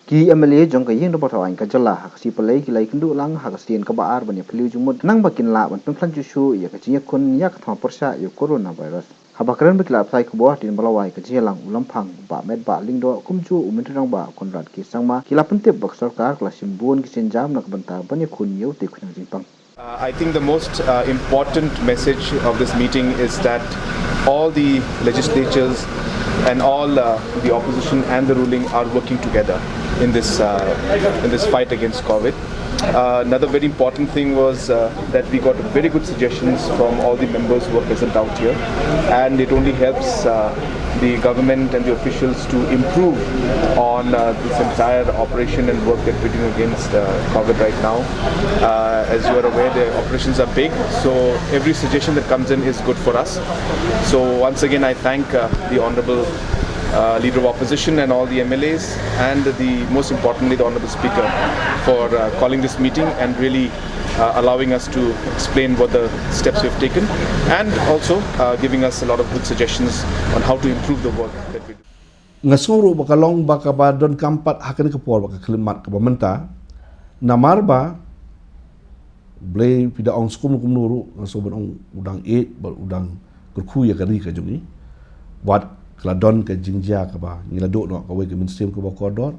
Ki MLA jong ka yeng do botawai ka jala hak si pelai ki lai kendu lang hak sien ka baar bani Phylliew Jingmut nang bakin la ban pengklan jushu ya ka Iakhun yak thong Pyrshah yu coronavirus. Habakran bekla apsai ku bawah din balawai ka jelang ulampang ba met ba lingdo kumju umentrang ba konrad ki sangma ki lapentip bak sarkar kla simbun ki senjam nak bentar bani kun yu te kunang jingpang. I think the most important message of this meeting is that all the legislatures and all the opposition and the ruling are working together in this fight against COVID. Another very important thing was that we got very good suggestions from all the members who are present out here, and it only helps the government and the officials to improve on this entire operation and work that we're doing against COVID right now. As you are aware, the operations are big, so every suggestion that comes in is good for us. So once again, I thank the Honourable Leader of Opposition and all the MLAs, and most importantly the Honourable Speaker for calling this meeting and really allowing us to explain what the steps we've taken, and also giving us a lot of good suggestions on how to improve the work that we do. Ngasuru bakalong baka ba don kampat hakan ke por baka klimat ke pementa namar ba blay pida ong skum nuru ngaso bon udang 8 udang kurku ya kari ka jungi wat keladon ke jingjia ke ba ngiladuk no ka we ke mainstream ke ba koridor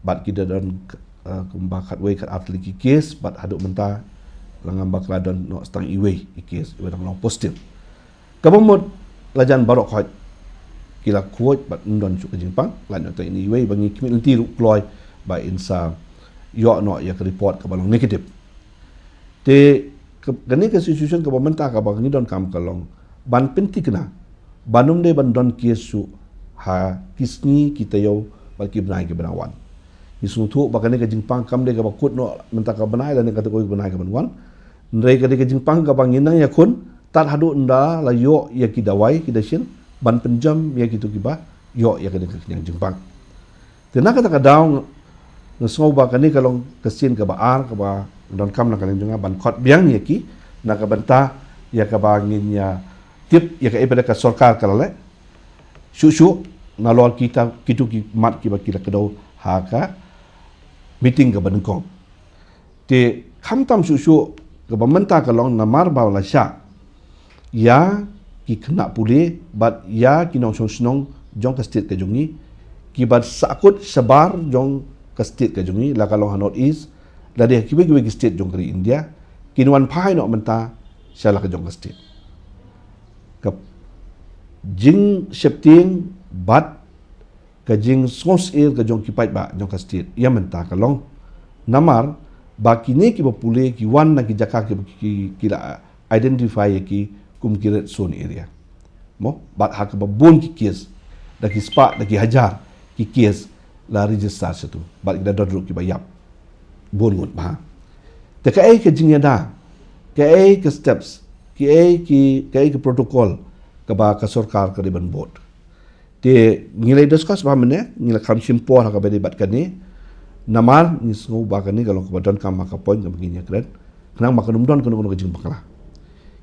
bat kita don kumbakat we kat atli ki kes bat haduk menta langam ba keladon no stang iwe kes we dang no positif kabamot lajan barok khot kila kuat bat ndon chu ke jingpang lan ta ini we bangi community ru kloy ba insa yo no ya ke report ke balong negatif te gani ke situation ke pemerintah ka ba ngi don kam kalong ban penti kena banum de bandon kiesu ha kisni kita yo bagi benai ke benawan isu tu bakane ke jingpang kam de ke bakut no menta ka benai dan kata ko benai ke benwan ndrei ke jingpang ka banginang Iakhun tat hadu nda la yo ya kidawai kidasin ban penjam ya kitu kiba yo ya ke yang jingpang tena kata ka daung ngesau bakane kalong kesin ke baar ke ba don kam na kaleng junga ban khot biang ya ki na ka banta ya ka bangin ya tip ya ka pada ka sarkar kalale syu nalor kita kitu ki mat ki bakila kedau ha ka meeting ka banengkong te khamtam syu ka bamenta kalong namar ba la sya ya ki kena pule bat ya ki nong snong jong ka state ka jungi ki bat sakut sabar jong ka state ka jungi la kalong north east la de ki ki state jong kri India kinwan phai no menta sya la ka jong ka state ka jing septing bat ka jing sos air ka jong kipai ba jong ka state ya menta ka long namar ba kini ki bapule ki wan na ki jaka ki la identify ki kum kiret zone area mo bat hak ba bon ki kes da ki spa da ki hajar ki kes la register satu bat ki da dodru ki bayap bon ngut ba te ka ai ke jing ya da ka ai ke steps ki protokol ke ba ka sarkar ke ban bot te ngilai discuss ba mene ngila kam simpor ka be debat kani namar ni sngo ba kani kalau ke don kam ka point ke begini kren kenang ma kanum don kono ke jing bakala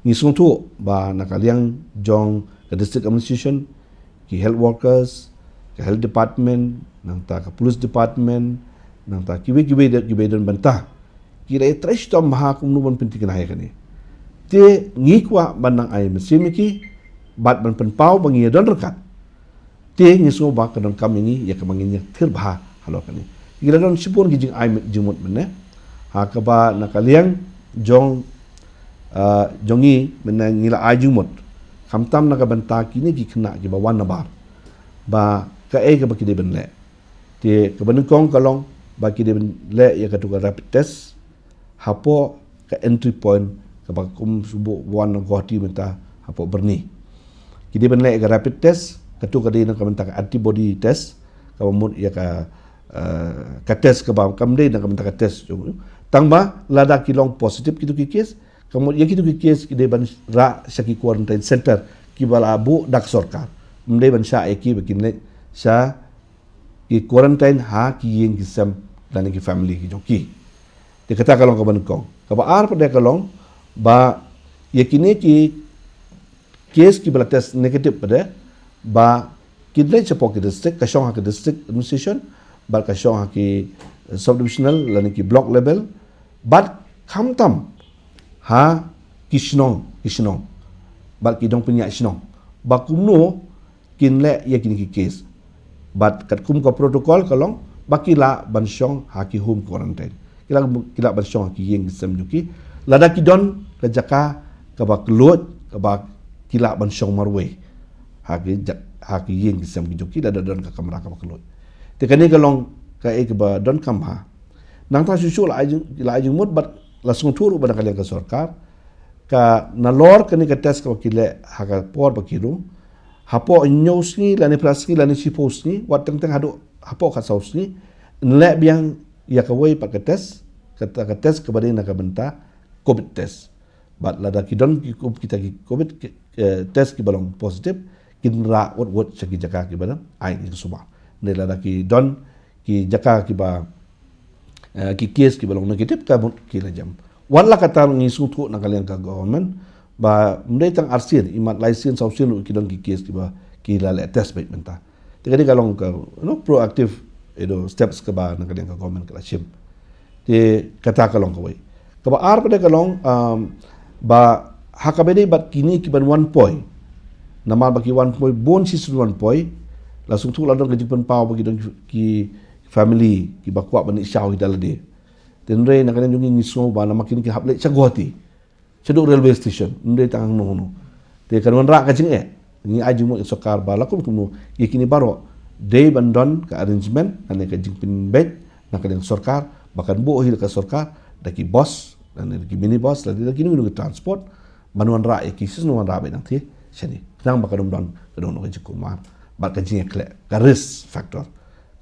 ni sngo tu ba nakaliang jong ke district administration ki health workers ke health department nang ta ke police department nang ta ki don bantah kira trash tom ha kum nu bon penting na kani te ngikwa banang ay mesimiki bat ban penpau bangi don rekat te ngiso ba kadon kam ini ya kamanginya thirbha halo kani gira don sipon gijing ay jingmut mene ha ka ba nakaliang jongi mena ngila ay jingmut kamtam na kabanta kini ki kena ki ba wan bar ba ka ai ka ba ki de ben le te ka ban kong kalong ba ki de ben le ya ka tu rapid test hapo ka entry point kapag subo wan goti menta hapo berni kidi ben le rapid test katu kadi na kamenta ka antibody test kamut ya ka test ka ba kamde na kamenta ka test tangba lada kilong positif kitu ki case kamut ya kitu ki case kidi ban ra saki quarantine center ki bala bu dak sarkar mde ban sha eki bakin le sha ki quarantine ha ki yeng kisam dan ki family ki joki te kata kalong ka ban kong ka ba ar pada kalong ba yakini ki kes ki bala test negatif pada ba kidlay cepo ki district kasyong ha ki district administration bat ka syong haki subdivisional lan ki block level bat khamtam ha kisnong bat ki dong punya kisnong ba kumno kin le ya kin ki case bat kat kum ko protocol kalong bakila ban syong haki home quarantine kila ban syong haki yeng sem juki lada ki don ka jaka ka ba kelut ka ba kila ban syong marwe haki yeng sem juki lada don ka kamera ka ba kelut te kani kalong ka ek ba don kam ha nang ta susu la ajung mut bat langsung turu pada kalian ke sarkar ka nalor kani ka test ka kile haka por ba kiru hapo nyos ni lani pras ni lani sipos ni wat teng hadu hapo ka saus ni nle biang ya ka wei pak test kata ka test ka badai na ka benta covid test bat lada kidon ki kita ki covid test ki balong positif kin ra wat segi jaka ki badam ai ki suma ne lada ki don ki jaka ki ba ki case ki balong negatif ka ki la jam wala kata ngisu tu na kalian ka government ba mendai tang arsir imat license sausin ki don ki case ki ba ki la le test baik benta jadi kalau ka proaktif itu steps ke ba na kalian ka government ka shim te kata kalong ka wei ka ba ar pada kalong ba hakabedi bat kini ki ban 1 point nama bagi 1 point bon si 1 point langsung tu la don ka jipan pau bagi don ki family ki ba kwa ban syau hidalade tenre na kalian jungi ngiso ba na makin ki haple chagoti Cedok railway station, ndai tang no. Te kan wan ra ka jing ni aju mo sokar bala kum kum kini baro day bandon ka arrangement ane ka jing pin bed na ka deng sarkar bahkan bo hil ka sarkar daki bos dan daki mini bos dan daki nu transport manuan ra ki sis no ra be nang thi seni nang bakadum don ka don ka jing kumar ba ka jing kle ka risk factor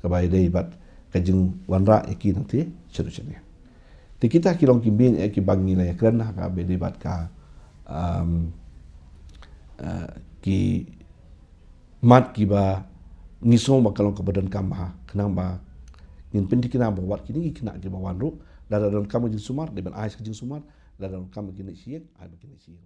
ka bai day bat ka jing wan ra ki nang thi chedu seni te kita kilong kimbin ki bangi la kerana ka be debat ka ki mat ki ba ngisong ba kalong ka badan kam ha kenang ba ngin pendi kina ba wat kini kina ki ba wanru la don kam jing sumar de ban ais jing sumar la don kam kini siek ai ba kini siek